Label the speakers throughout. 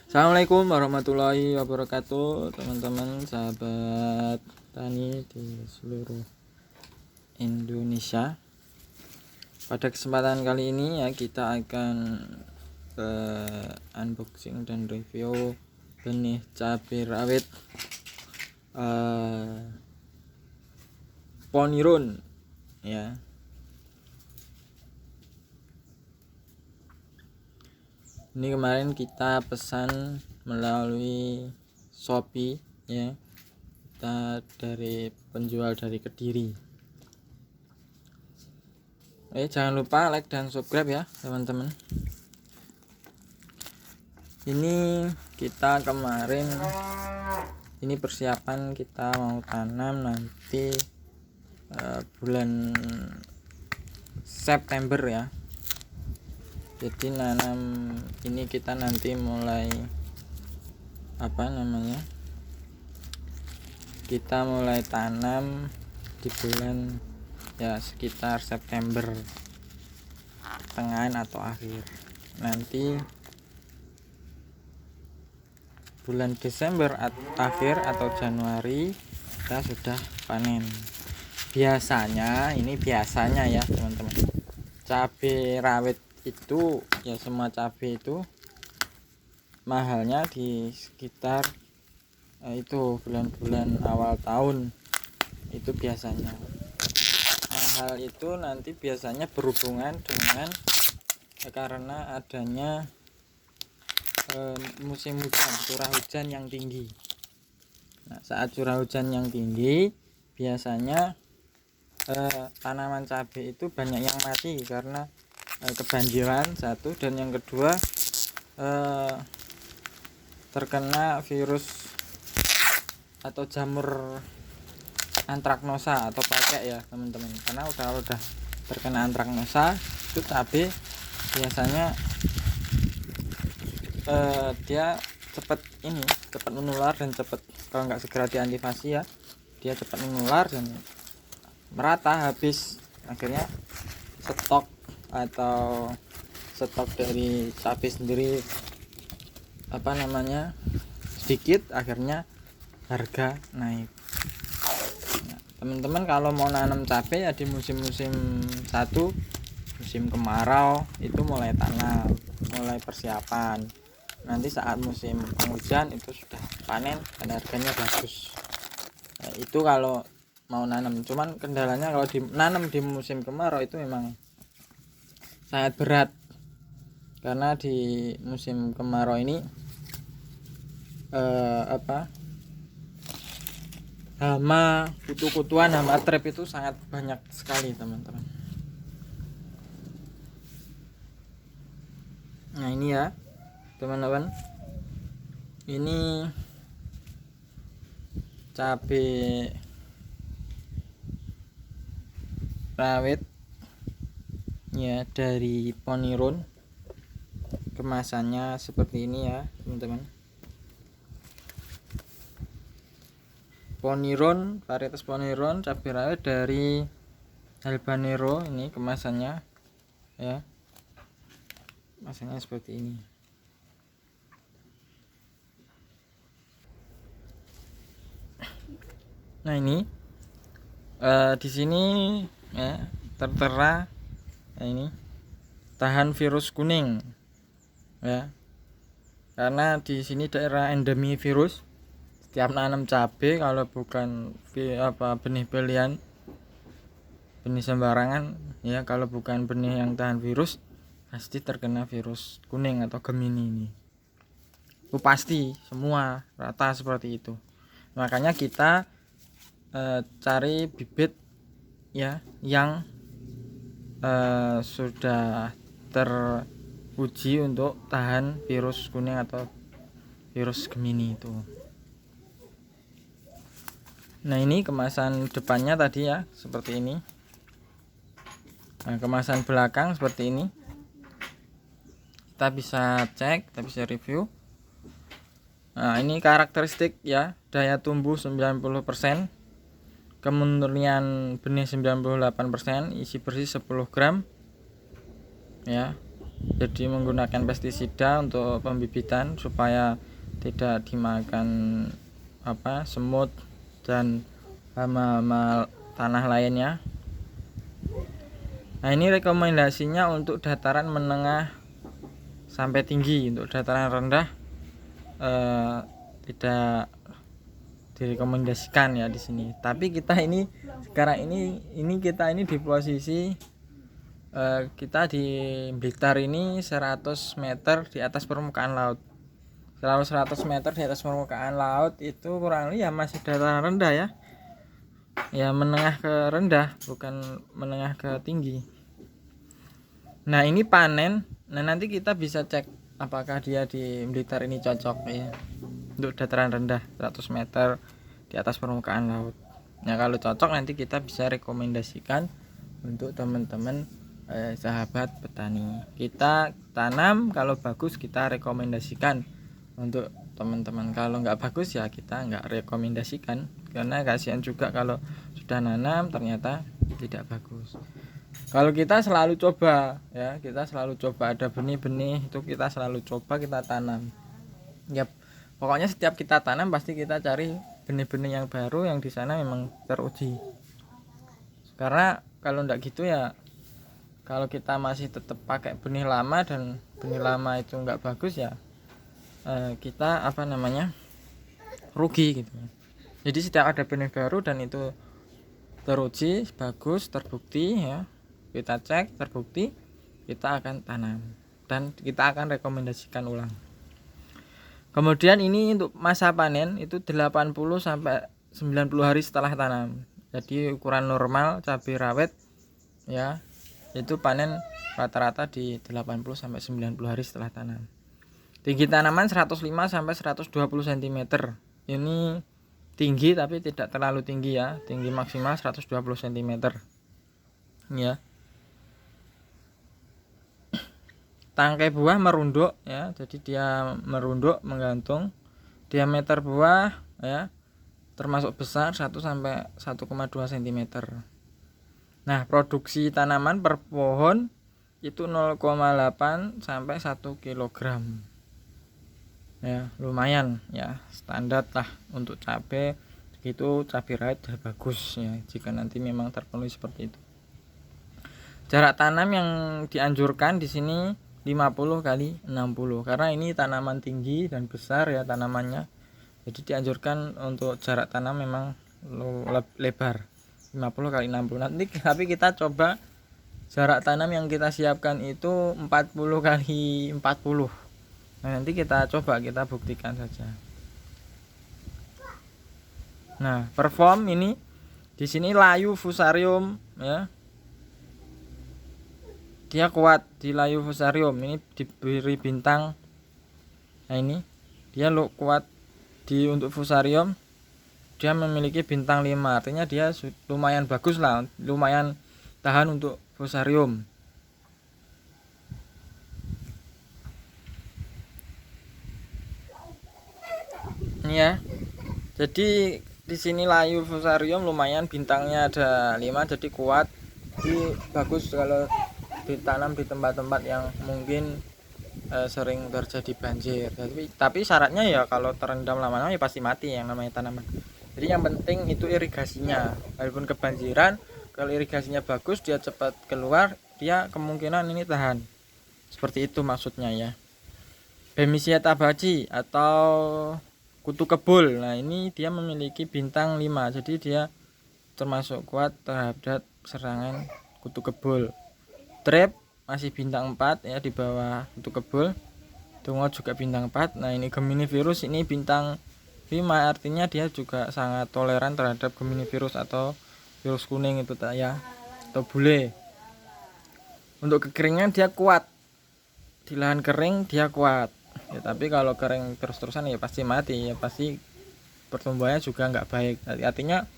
Speaker 1: Assalamualaikum warahmatullahi wabarakatuh, teman-teman sahabat tani di seluruh Indonesia. Pada kesempatan kali ini ya kita akan unboxing dan review benih cabai rawit Poniron ya. Ini kemarin kita pesan melalui Shopee ya. Kita dari penjual dari Kediri. Jangan lupa like dan subscribe ya teman-teman. Ini kita kemarin ini persiapan kita mau tanam nanti bulan September ya. Jadi nanam ini kita nanti mulai kita mulai tanam di bulan ya sekitar September pertengahan atau akhir. Nanti bulan Desember akhir atau Januari kita sudah panen. Biasanya ya teman-teman, cabai rawit itu ya, semua cabai itu mahalnya di sekitar itu bulan-bulan awal tahun itu biasanya. Hal itu nanti biasanya berhubungan dengan karena adanya musim hujan, curah hujan yang tinggi. Nah, saat curah hujan yang tinggi biasanya tanaman cabai itu banyak yang mati karena kebanjiran satu, dan yang kedua terkena virus atau jamur antraknosa atau pakai ya teman-teman. Karena udah terkena antraknosa itu cabai biasanya dia cepat menular dan cepat, kalau nggak segera diantisipasi ya dia cepat menular dan merata habis. Akhirnya stok dari cabai sendiri sedikit, akhirnya harga naik. Nah, teman-teman kalau mau nanam cabai ya di musim-musim satu, musim kemarau itu mulai tanam, mulai persiapan. Nanti saat musim penghujan itu sudah panen dan harganya bagus. Nah, itu kalau mau nanam. Cuman kendalanya kalau nanam di musim kemarau itu memang sangat berat, karena di musim kemarau ini hama, kutu-kutuan, hama trap itu sangat banyak sekali teman-teman. Nah ini ya teman-teman, ini cabai rawit ya dari Poniron. Kemasannya seperti ini ya teman-teman. Poniron, varietas Poniron cabai rawit dari Habanero. Ini kemasannya ya, kemasannya seperti ini. Nah ini di sini ya tertera ini tahan virus kuning ya, karena di sini daerah endemi virus. Setiap nanam cabai kalau bukan benih pilihan, benih sembarangan ya, kalau bukan benih yang tahan virus pasti terkena virus kuning atau Gemini ini. Itu pasti semua rata seperti itu. Makanya kita cari bibit ya yang sudah teruji untuk tahan virus kuning atau virus Gemini itu. Nah ini kemasan depannya tadi ya seperti ini. Nah, kemasan belakang seperti ini. Kita bisa cek, kita bisa review. Nah ini karakteristik ya, daya tumbuh 90%, kemurnian benih 98%, isi bersih 10 gram ya. Jadi menggunakan pestisida untuk pembibitan supaya tidak dimakan semut dan hama-hama tanah lainnya. Nah, ini rekomendasinya untuk dataran menengah sampai tinggi. Untuk dataran rendah tidak direkomendasikan ya di sini. Tapi kita ini sekarang ini kita ini di posisi kita di Blitar ini 100 meter di atas permukaan laut. Selalu 100 meter di atas permukaan laut itu kurang lebih ya masih dataran rendah ya. Ya menengah ke rendah, bukan menengah ke tinggi. Nah, ini panen. Nah, nanti kita bisa cek apakah dia di Blitar ini cocok ya untuk dataran rendah 100 meter di atas permukaan laut. Nah, kalau cocok nanti kita bisa rekomendasikan untuk teman-teman sahabat petani. Kita tanam, kalau bagus kita rekomendasikan untuk teman-teman. Kalau nggak bagus ya kita nggak rekomendasikan, karena kasihan juga kalau sudah nanam ternyata tidak bagus. Kalau kita selalu coba ya, kita selalu coba, ada benih-benih itu kita selalu coba kita tanam. Ya pokoknya setiap kita tanam pasti kita cari benih-benih yang baru yang di sana memang teruji. Karena kalau enggak gitu ya, kalau kita masih tetap pakai benih lama dan benih lama itu enggak bagus ya kita rugi gitu. Jadi setiap ada benih baru dan itu teruji bagus, terbukti ya, kita cek terbukti, kita akan tanam dan kita akan rekomendasikan ulang. Kemudian ini untuk masa panen itu 80 sampai 90 hari setelah tanam. Jadi ukuran normal cabai rawit ya itu panen rata-rata di 80 sampai 90 hari setelah tanam. Tinggi tanaman 105 sampai 120 cm. Ini tinggi tapi tidak terlalu tinggi ya. Tinggi maksimal 120 cm. Ya. Tangkai buah merunduk ya. Jadi dia merunduk menggantung. Diameter buah ya termasuk besar 1 sampai 1,2 cm. Nah, produksi tanaman per pohon itu 0,8 sampai 1 kg. Ya, lumayan ya, standar lah untuk cabai. Itu cabai rawit sudah bagus ya, jika nanti memang terpenuhi seperti itu. Jarak tanam yang dianjurkan di sini 50 kali 60 karena ini tanaman tinggi dan besar ya tanamannya. Jadi dianjurkan untuk jarak tanam memang lebar 50 kali 60. Nanti tapi kita coba jarak tanam yang kita siapkan itu 40 kali 40. Nah, nanti kita coba, kita buktikan saja. Nah, perform ini di sini layu fusarium ya. Dia kuat di layu fusarium ini diberi bintang. Nah, ini dia kuat di untuk fusarium. Dia memiliki bintang 5, artinya dia lumayan bagus lah, lumayan tahan untuk fusarium. Ini ya. Jadi di sini layu fusarium lumayan bintangnya ada 5, jadi kuat. Jadi bagus kalau ditanam di tempat-tempat yang mungkin sering terjadi banjir. Tapi syaratnya ya kalau terendam lama-lama ya pasti mati yang namanya tanaman. Jadi yang penting itu irigasinya. Walaupun kebanjiran, kalau irigasinya bagus dia cepat keluar, dia kemungkinan ini tahan. Seperti itu maksudnya ya. Bemisia tabaci atau kutu kebul. Nah, ini dia memiliki bintang 5. Jadi dia termasuk kuat terhadap serangan kutu kebul. Trip masih bintang 4 ya, di bawah kutu kebul. Tungo juga bintang 4. Nah, ini Gemini virus ini bintang 5, artinya dia juga sangat toleran terhadap Gemini virus atau virus kuning itu ya, atau bule. Untuk kekeringan dia kuat, di lahan kering dia kuat ya, tapi kalau kering terus-terusan ya pasti mati ya, pasti pertumbuhannya juga nggak baik. Artinya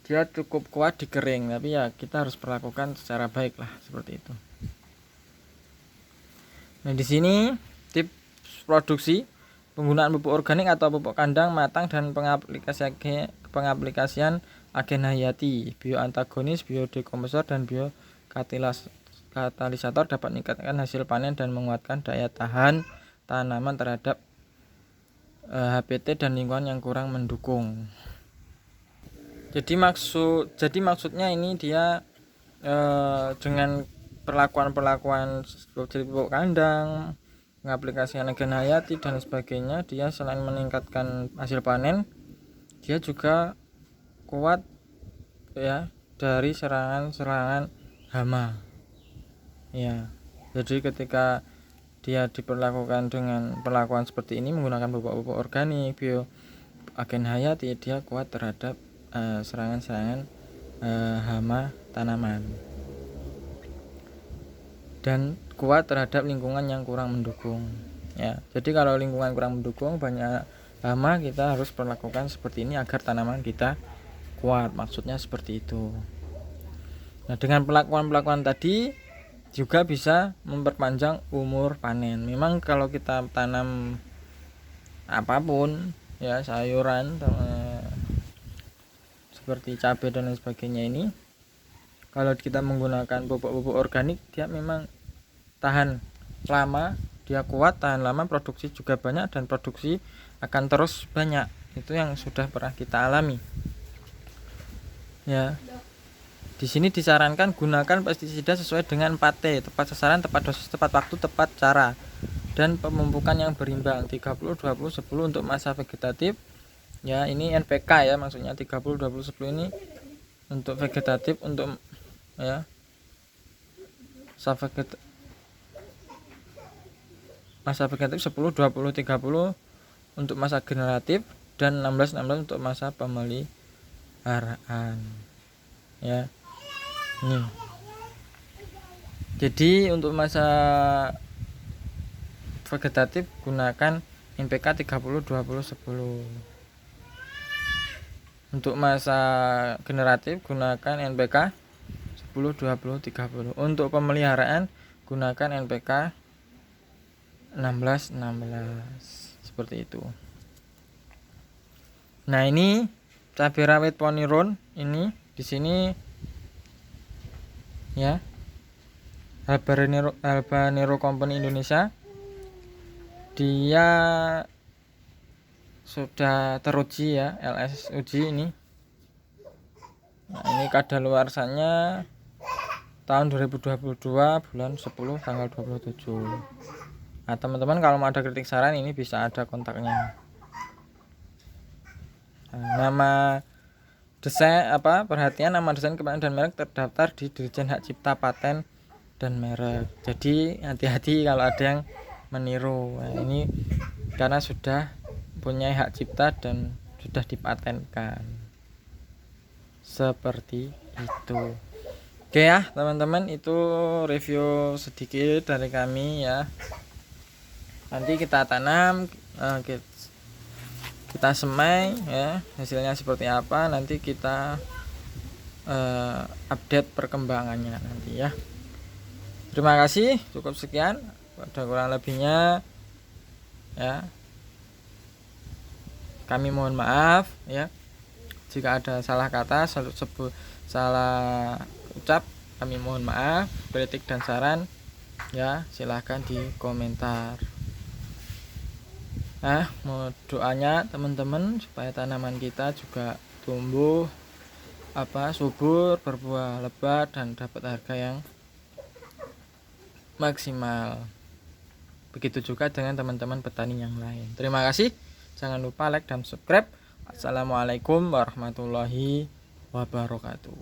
Speaker 1: dia cukup kuat di kering, tapi ya kita harus perlakukan secara baik lah, seperti itu. Nah, di sini tips produksi penggunaan pupuk organik atau pupuk kandang matang dan pengaplikasian agen hayati, bioantagonis, biodekomposor dan biokatalis katalisator dapat meningkatkan hasil panen dan menguatkan daya tahan tanaman terhadap HPT dan lingkungan yang kurang mendukung. Jadi maksudnya ini dia dengan perlakuan seperti pupuk kandang, mengaplikasikan agen hayati dan sebagainya, dia selain meningkatkan hasil panen, dia juga kuat ya dari serangan hama. Ya. Jadi ketika dia diperlakukan dengan perlakuan seperti ini menggunakan pupuk organik, agen hayati, dia kuat terhadap serangan-serangan hama tanaman dan kuat terhadap lingkungan yang kurang mendukung ya. Jadi kalau lingkungan kurang mendukung, banyak hama, kita harus perlakukan seperti ini agar tanaman kita kuat, maksudnya seperti itu. Nah, dengan pelakuan tadi juga bisa memperpanjang umur panen. Memang kalau kita tanam apapun ya, sayuran seperti cabai dan lain sebagainya ini, kalau kita menggunakan pupuk organik, dia memang tahan lama, dia kuat, tahan lama, produksi juga banyak, dan produksi akan terus banyak. Itu yang sudah pernah kita alami ya. Di sini disarankan gunakan pestisida sesuai dengan 4T, tepat sasaran, tepat dosis, tepat waktu, tepat cara, dan pemupukan yang berimbang 30 20 10 untuk masa vegetatif ya. Ini NPK ya, maksudnya 30 20 10 ini untuk vegetatif, untuk ya masa vegetatif 10 20 30 untuk masa generatif, dan 16 16 untuk masa pemeliharaan ya. Nih. Jadi untuk masa vegetatif gunakan NPK 30 20 10. Untuk masa generatif gunakan NPK 10 20 30. Untuk pemeliharaan gunakan NPK 16 16. Seperti itu. Nah, ini cabai rawit Poniron ini di sini ya, Habanero Company Indonesia, dia sudah teruji ya, LS uji ini. Nah, ini kadaluarsanya tahun 2022 bulan 10 tanggal 27. Nah, teman-teman kalau mau ada kritik saran, ini bisa ada kontaknya. Nah, nama desain perhatian, nama desain kepaten dan merek terdaftar di Dirjen Hak Cipta Paten dan Merek. Jadi hati-hati kalau ada yang meniru. Nah, ini karena sudah punya hak cipta dan sudah dipatenkan. Seperti itu. Oke ya teman-teman, itu review sedikit dari kami ya. Nanti kita tanam, kita semai ya, hasilnya seperti apa nanti kita update perkembangannya nanti ya. Terima kasih, cukup sekian. Ada kurang lebihnya ya, kami mohon maaf ya. Jika ada salah kata, salah ucap, kami mohon maaf. Kritik dan saran ya silahkan di komentar. Nah, mau doanya teman-teman supaya tanaman kita juga tumbuh subur, berbuah lebat, dan dapat harga yang maksimal. Begitu juga dengan teman-teman petani yang lain. Terima kasih. Jangan lupa like dan subscribe. Assalamualaikum warahmatullahi wabarakatuh.